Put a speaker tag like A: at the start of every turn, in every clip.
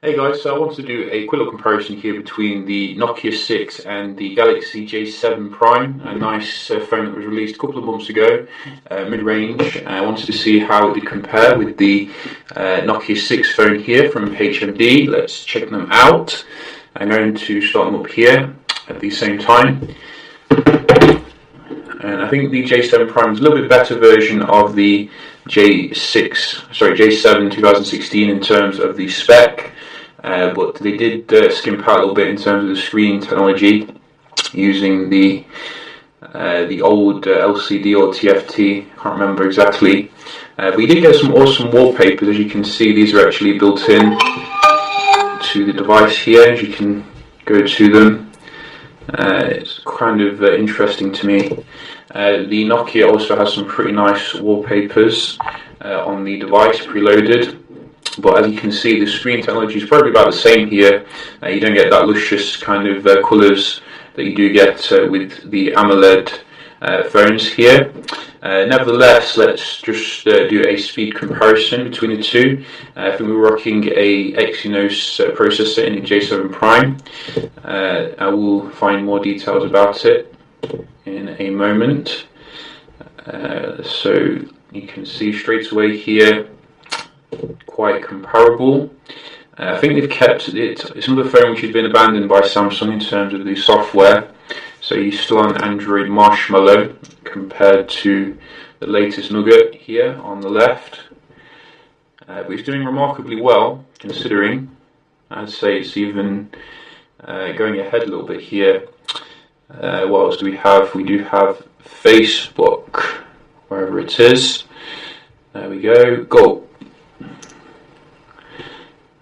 A: Hey guys, so I want to do a quick little comparison here between the Nokia 6 and the Galaxy J7 Prime, a nice phone that was released a couple of months ago, mid-range. I wanted to see how it would compare with the Nokia 6 phone here from HMD. Let's check them out. I'm going to start them up here at the same time. And I think the J7 Prime is a little bit better version of the J7 2016 in terms of the spec. But they did skimp out a little bit in terms of the screen technology using the old LCD or TFT, can't remember exactly. But you did get some awesome wallpapers. As you can see, these are actually built in to the device here, as you can go to them. It's kind of interesting to me. The Nokia also has some pretty nice wallpapers on the device preloaded. But as you can see, the screen technology is probably about the same here. You don't get that luscious kind of colours that you do get with the AMOLED phones here. Nevertheless, let's just do a speed comparison between the two. I think we're rocking a Exynos processor in the J7 Prime. I will find more details about it in a moment. So you can see straight away here, quite comparable. I think they've kept it. It's another phone which has been abandoned by Samsung in terms of the software. So you're still on Android Marshmallow compared to the latest Nugget here on the left. But it's doing remarkably well considering. I'd say it's even going ahead a little bit here. What else do we have? We do have Facebook, wherever it is. There we go. Go.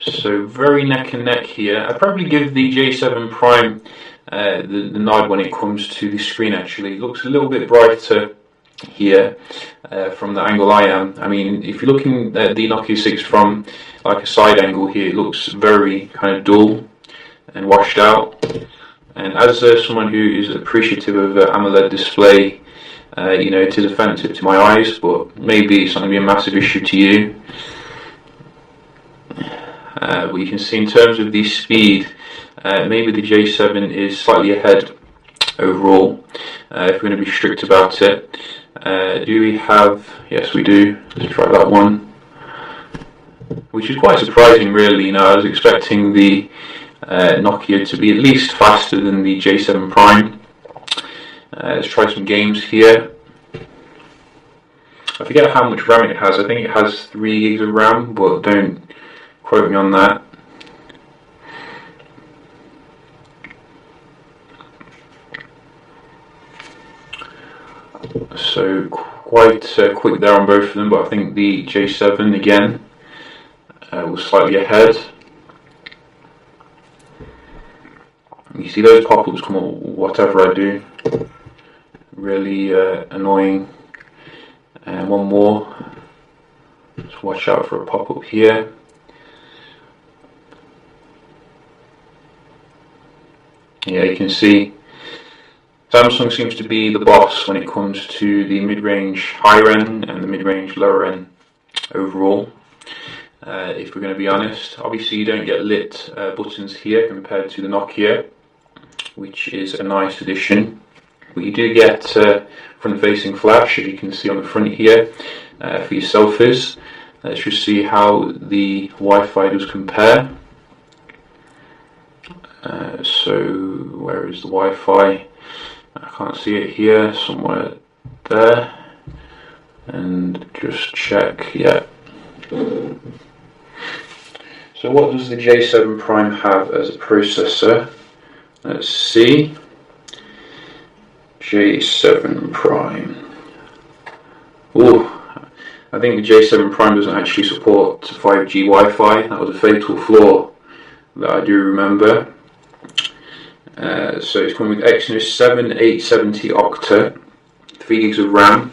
A: So very neck and neck here. I'd probably give the J7 Prime the nod when it comes to the screen. Actually, it looks a little bit brighter here from the angle I am. I mean, if you're looking at the Nokia 6 from like a side angle here, it looks very kind of dull and washed out. And as someone who is appreciative of AMOLED display, you know, it is offensive to my eyes, but maybe it's not going to be a massive issue to you. But you can see in terms of the speed, maybe the J7 is slightly ahead overall, if we're going to be strict about it. Do we have, yes we do, let's try that one, which is quite surprising really. You know, I was expecting the Nokia to be at least faster than the J7 Prime. Let's try some games here. I forget how much RAM it has. I think it has 3 gigs of RAM, but don't quote me on that. So quite quick there on both of them, but I think the J7 again was slightly ahead. You see those pop-ups come up whatever I do. Really annoying. And one more. Just watch out for a pop-up here. Yeah, you can see Samsung seems to be the boss when it comes to the mid-range higher end and the mid-range lower end overall. If we're going to be honest, obviously you don't get lit buttons here compared to the Nokia, which is a nice addition. But you do get front-facing flash, as you can see on the front here, for your selfies. Let's just see how the Wi-Fi does compare. So where is the Wi-Fi? I can't see it here, somewhere there. And just check, yeah. So what does the J7 Prime have as a processor? Let's see. J7 Prime. Oh, I think the J7 Prime doesn't actually support 5G Wi-Fi. That was a fatal flaw that I do remember. So it's coming with Exynos 7870 octa, 3 gigs of RAM.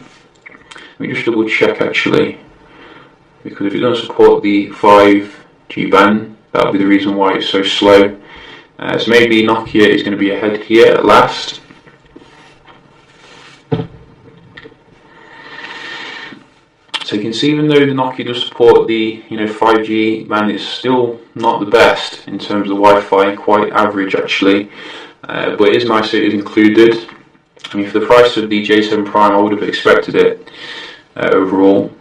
A: Let me just double check actually, because if it doesn't support the 5G band, that'll be the reason why it's so slow. So maybe Nokia is going to be ahead here at last. So you can see, even though the Nokia does support the 5G, man, it's still not the best in terms of Wi-Fi. Quite average actually, but it is nice that it is included. I mean, for the price of the J7 Prime, I would have expected it overall.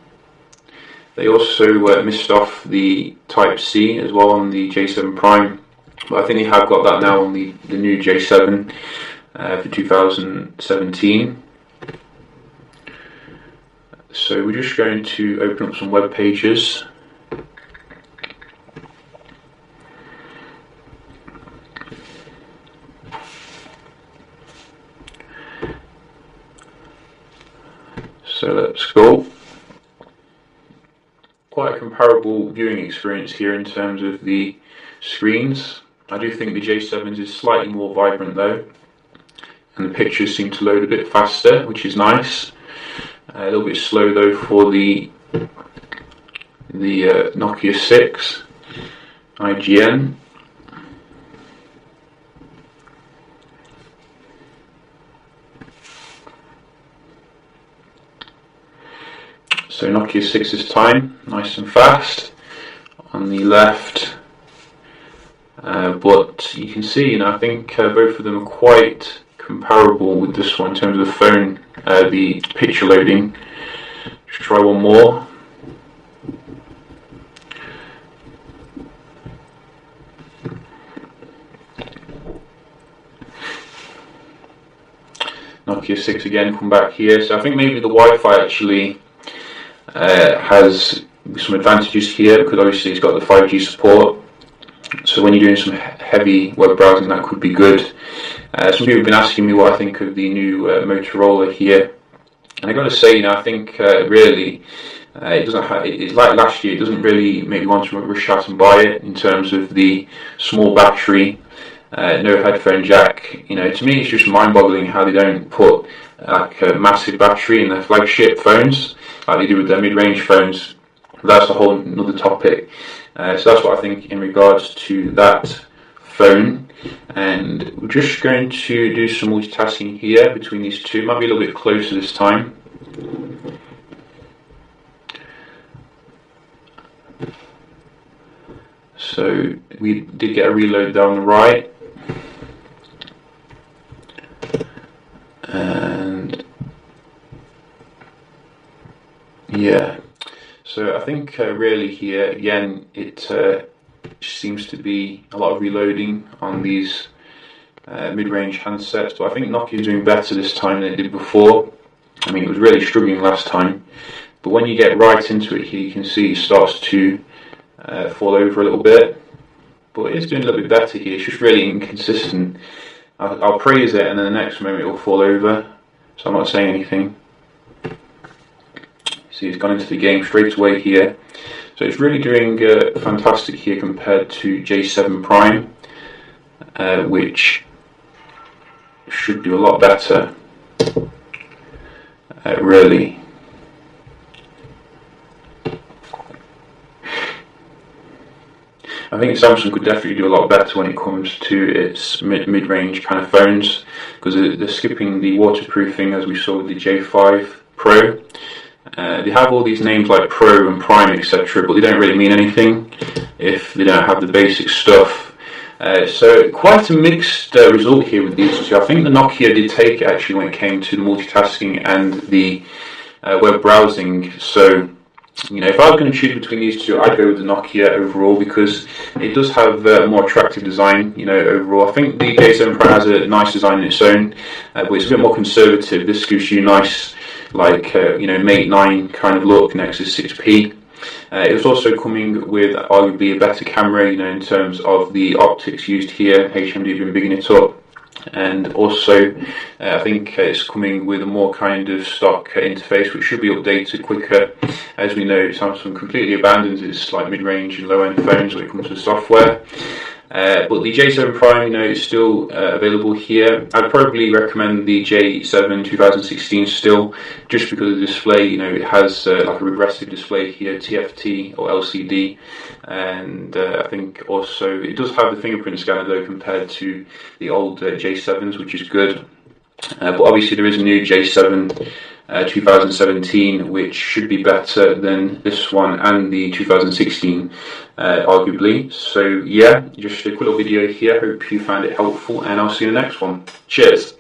A: They also missed off the Type-C as well on the J7 Prime, but I think they have got that now on the new J7 for 2017. So we're just going to open up some web pages. So let's go. Quite a comparable viewing experience here in terms of the screens. I do think the J7's is slightly more vibrant though, and the pictures seem to load a bit faster, which is nice. A little bit slow though for the Nokia 6 IGN. So Nokia 6 this time, nice and fast on the left, but you can see, I think both of them are quite comparable with this one in terms of the phone, the picture loading. Just try one more. Nokia 6 again, come back here. So I think maybe the Wi-Fi actually has some advantages here, because obviously it's got the 5G support. So when you're doing some heavy web browsing, that could be good. Some people have been asking me what I think of the new Motorola here, and I got to say, I think really it doesn't. It's like last year. It doesn't really make me want to rush out and buy it in terms of the small battery, no headphone jack. To me, it's just mind-boggling how they don't put like a massive battery in their flagship phones like they do with their mid-range phones. That's a whole another topic. So that's what I think in regards to that phone. And we're just going to do some multitasking here between these two. Might be a little bit closer this time. So we did get a reload down the right. And yeah, so I think really here again it seems to be a lot of reloading on these mid-range handsets, but I think Nokia is doing better this time than it did before. I mean, it was really struggling last time, but when you get right into it here, you can see it starts to fall over a little bit, but it's doing a little bit better here. It's just really inconsistent. I'll praise it and then the next moment it will fall over, so I'm not saying anything. See, it's gone into the game straight away here. So it's really doing fantastic here compared to J7 Prime, which should do a lot better, really. I think Samsung could definitely do a lot better when it comes to its mid-range kind of phones, because they're skipping the waterproofing as we saw with the J5 Pro. They have all these names like Pro and Prime, etc., but they don't really mean anything if they don't have the basic stuff. So quite a mixed result here with these two. I think the Nokia did take it actually when it came to the multitasking and the web browsing. So if I was going to choose between these two, I'd go with the Nokia overall, because it does have a more attractive design. Overall, I think the J7 Pro has a nice design in its own, but it's a bit more conservative. This gives you nice, like Mate 9 kind of look, Nexus 6P. It was also coming with arguably a better camera, in terms of the optics used here. HMD have been bigging it up. And also, I think it's coming with a more kind of stock interface, which should be updated quicker. As we know, Samsung completely abandons its like mid-range and low-end phones when it comes to software. But the J7 Prime, is still available here. I'd probably recommend the J7 2016 still, just because of the display. It has like a regressive display here, TFT or LCD, and I think also it does have the fingerprint scanner though, compared to the old J7s, which is good. But obviously there is a new J7 2017, which should be better than this one and the 2016, arguably. So yeah, just a quick little video here. Hope you found it helpful, and I'll see you in the next one. Cheers.